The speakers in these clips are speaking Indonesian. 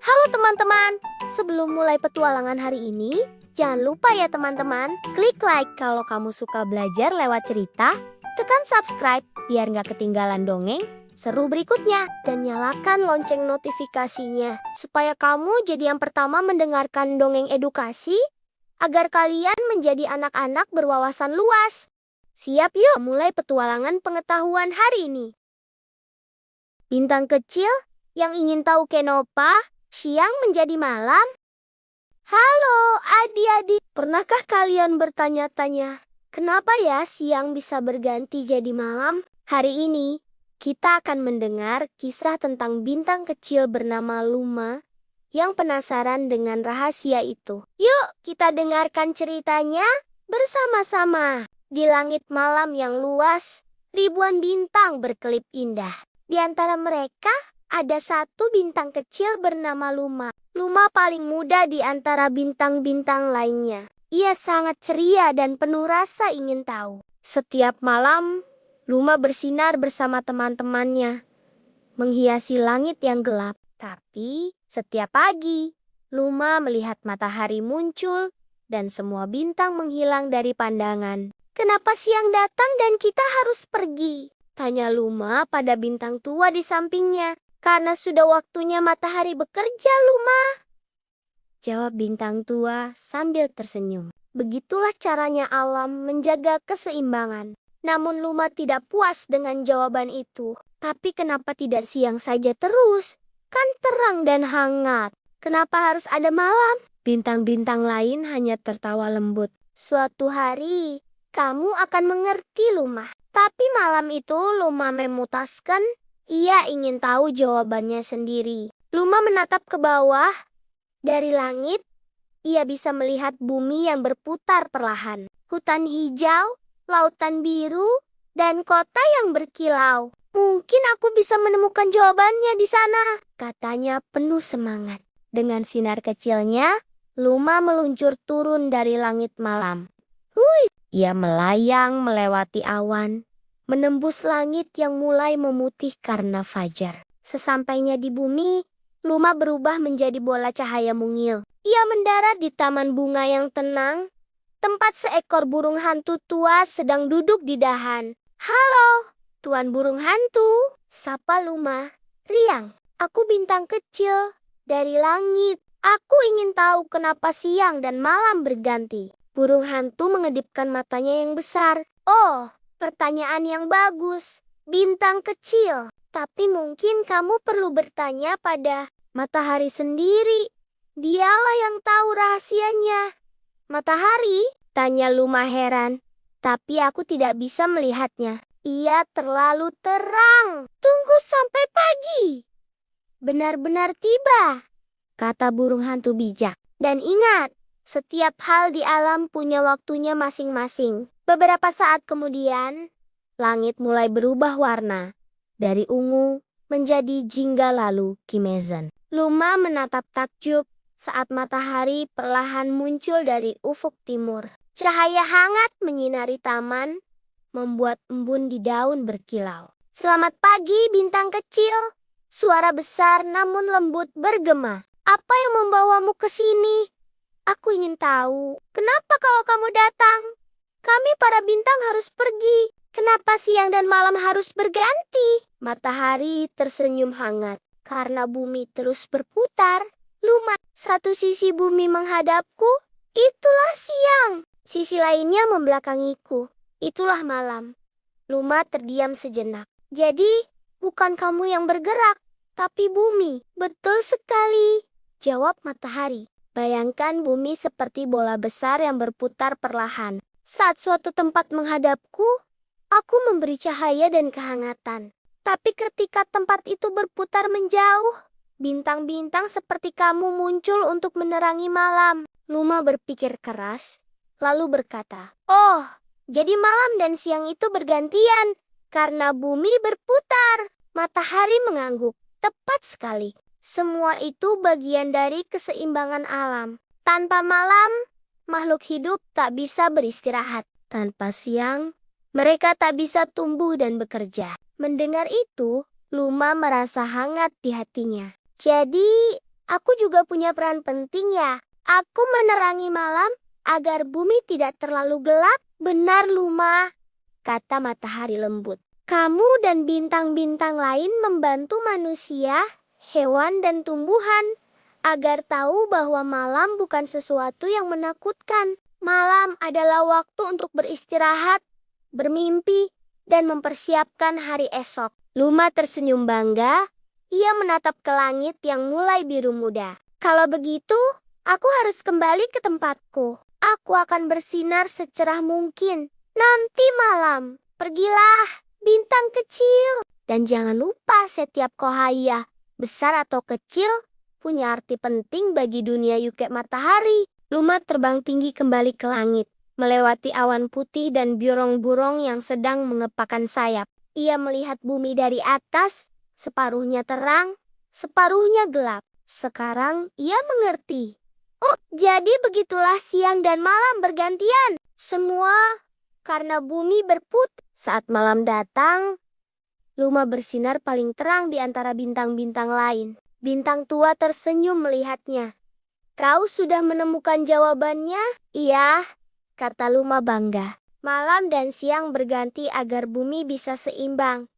Halo teman-teman, sebelum mulai petualangan hari ini, jangan lupa ya teman-teman, klik like kalau kamu suka belajar lewat cerita, tekan subscribe biar nggak ketinggalan dongeng seru berikutnya, dan nyalakan lonceng notifikasinya supaya kamu jadi yang pertama mendengarkan dongeng edukasi agar kalian menjadi anak-anak berwawasan luas. Siap yuk mulai petualangan pengetahuan hari ini. Bintang kecil yang ingin tahu kenapa siang menjadi malam? Halo adik-adik, pernahkah kalian bertanya-tanya, kenapa ya siang bisa berganti jadi malam? Hari ini, kita akan mendengar kisah tentang bintang kecil bernama Luma yang penasaran dengan rahasia itu. Yuk, kita dengarkan ceritanya bersama-sama. Di langit malam yang luas, ribuan bintang berkelip indah. Di antara mereka, ada satu bintang kecil bernama Luma. Luma paling muda di antara bintang-bintang lainnya. Ia sangat ceria dan penuh rasa ingin tahu. Setiap malam, Luma bersinar bersama teman-temannya, menghiasi langit yang gelap. Tapi, setiap pagi, Luma melihat matahari muncul dan semua bintang menghilang dari pandangan. Kenapa siang datang dan kita harus pergi? Tanya Luma pada bintang tua di sampingnya. Karena sudah waktunya matahari bekerja, Luma. Jawab bintang tua sambil tersenyum. Begitulah caranya alam menjaga keseimbangan. Namun Luma tidak puas dengan jawaban itu. Tapi kenapa tidak siang saja terus? Kan terang dan hangat. Kenapa harus ada malam? Bintang-bintang lain hanya tertawa lembut. Suatu hari, kamu akan mengerti, Luma. Tapi malam itu Luma memutuskan ia ingin tahu jawabannya sendiri. Luma menatap ke bawah. Dari langit, ia bisa melihat bumi yang berputar perlahan. Hutan hijau, lautan biru, dan kota yang berkilau. Mungkin aku bisa menemukan jawabannya di sana, katanya penuh semangat. Dengan sinar kecilnya, Luma meluncur turun dari langit malam. Hui! Ia melayang melewati awan, menembus langit yang mulai memutih karena fajar. Sesampainya di bumi, Luma berubah menjadi bola cahaya mungil. Ia mendarat di taman bunga yang tenang, tempat seekor burung hantu tua sedang duduk di dahan. Halo, Tuan Burung Hantu, sapa Luma. Riang, aku bintang kecil dari langit. Aku ingin tahu kenapa siang dan malam berganti. Burung hantu mengedipkan matanya yang besar. Oh, pertanyaan yang bagus, bintang kecil. Tapi mungkin kamu perlu bertanya pada matahari sendiri. Dialah yang tahu rahasianya. Matahari? Tanya Luma heran. Tapi aku tidak bisa melihatnya. Ia terlalu terang. Tunggu sampai pagi. Benar-benar tiba, kata burung hantu bijak. Dan ingat, setiap hal di alam punya waktunya masing-masing. Beberapa saat kemudian, langit mulai berubah warna. Dari ungu menjadi jingga lalu kimezen. Luma menatap takjub saat matahari perlahan muncul dari ufuk timur. Cahaya hangat menyinari taman, membuat embun di daun berkilau. Selamat pagi bintang kecil. Suara besar namun lembut bergema. Apa yang membawamu ke sini? Aku ingin tahu, kenapa kalau kamu datang? Kami para bintang harus pergi. Kenapa siang dan malam harus berganti? Matahari tersenyum hangat. Karena bumi terus berputar. Luma, satu sisi bumi menghadapku, itulah siang. Sisi lainnya membelakangiku, itulah malam. Luma terdiam sejenak. Jadi, bukan kamu yang bergerak, tapi bumi. Betul sekali, jawab matahari. Bayangkan bumi seperti bola besar yang berputar perlahan. Saat suatu tempat menghadapku, aku memberi cahaya dan kehangatan. Tapi ketika tempat itu berputar menjauh, bintang-bintang seperti kamu muncul untuk menerangi malam. Luma berpikir keras, lalu berkata, oh, jadi malam dan siang itu bergantian karena bumi berputar. Matahari mengangguk, tepat sekali. Semua itu bagian dari keseimbangan alam. Tanpa malam, makhluk hidup tak bisa beristirahat. Tanpa siang, mereka tak bisa tumbuh dan bekerja. Mendengar itu, Luma merasa hangat di hatinya. Jadi, Aku juga punya peran penting ya. Aku menerangi malam agar bumi tidak terlalu gelap. Benar, Luma, kata matahari lembut. Kamu dan bintang-bintang lain membantu manusia, hewan dan tumbuhan agar tahu bahwa malam bukan sesuatu yang menakutkan. Malam adalah waktu untuk beristirahat, bermimpi, dan mempersiapkan hari esok. Luma tersenyum bangga. Ia menatap ke langit yang mulai biru muda. Kalau begitu, aku harus kembali ke tempatku. Aku akan bersinar secerah mungkin. Nanti malam, pergilah, bintang kecil. Dan jangan lupa setiap kohaya, besar atau kecil, punya arti penting bagi dunia Yuke matahari. Luma terbang tinggi kembali ke langit, melewati awan putih dan burung-burung yang sedang mengepakkan sayap. Ia melihat bumi dari atas, separuhnya terang, separuhnya gelap. Sekarang ia mengerti. Oh, jadi begitulah siang dan malam bergantian. Semua karena bumi berputar. Saat malam datang, Luma bersinar paling terang di antara bintang-bintang lain. Bintang tua tersenyum melihatnya. Kau sudah menemukan jawabannya? Iya, kata Luma bangga. Malam dan siang berganti agar bumi bisa seimbang.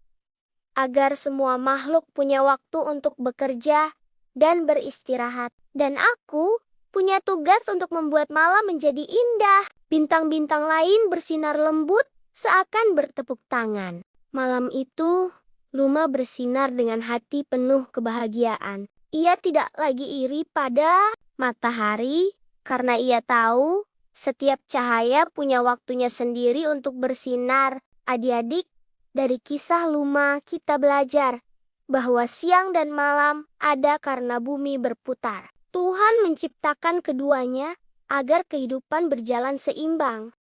Agar semua makhluk punya waktu untuk bekerja dan beristirahat. Dan aku punya tugas untuk membuat malam menjadi indah. Bintang-bintang lain bersinar lembut seakan bertepuk tangan. Malam itu, Luma bersinar dengan hati penuh kebahagiaan. Ia tidak lagi iri pada matahari karena ia tahu setiap cahaya punya waktunya sendiri untuk bersinar. Adik-adik, dari kisah Luma kita belajar bahwa siang dan malam ada karena bumi berputar. Tuhan menciptakan keduanya agar kehidupan berjalan seimbang.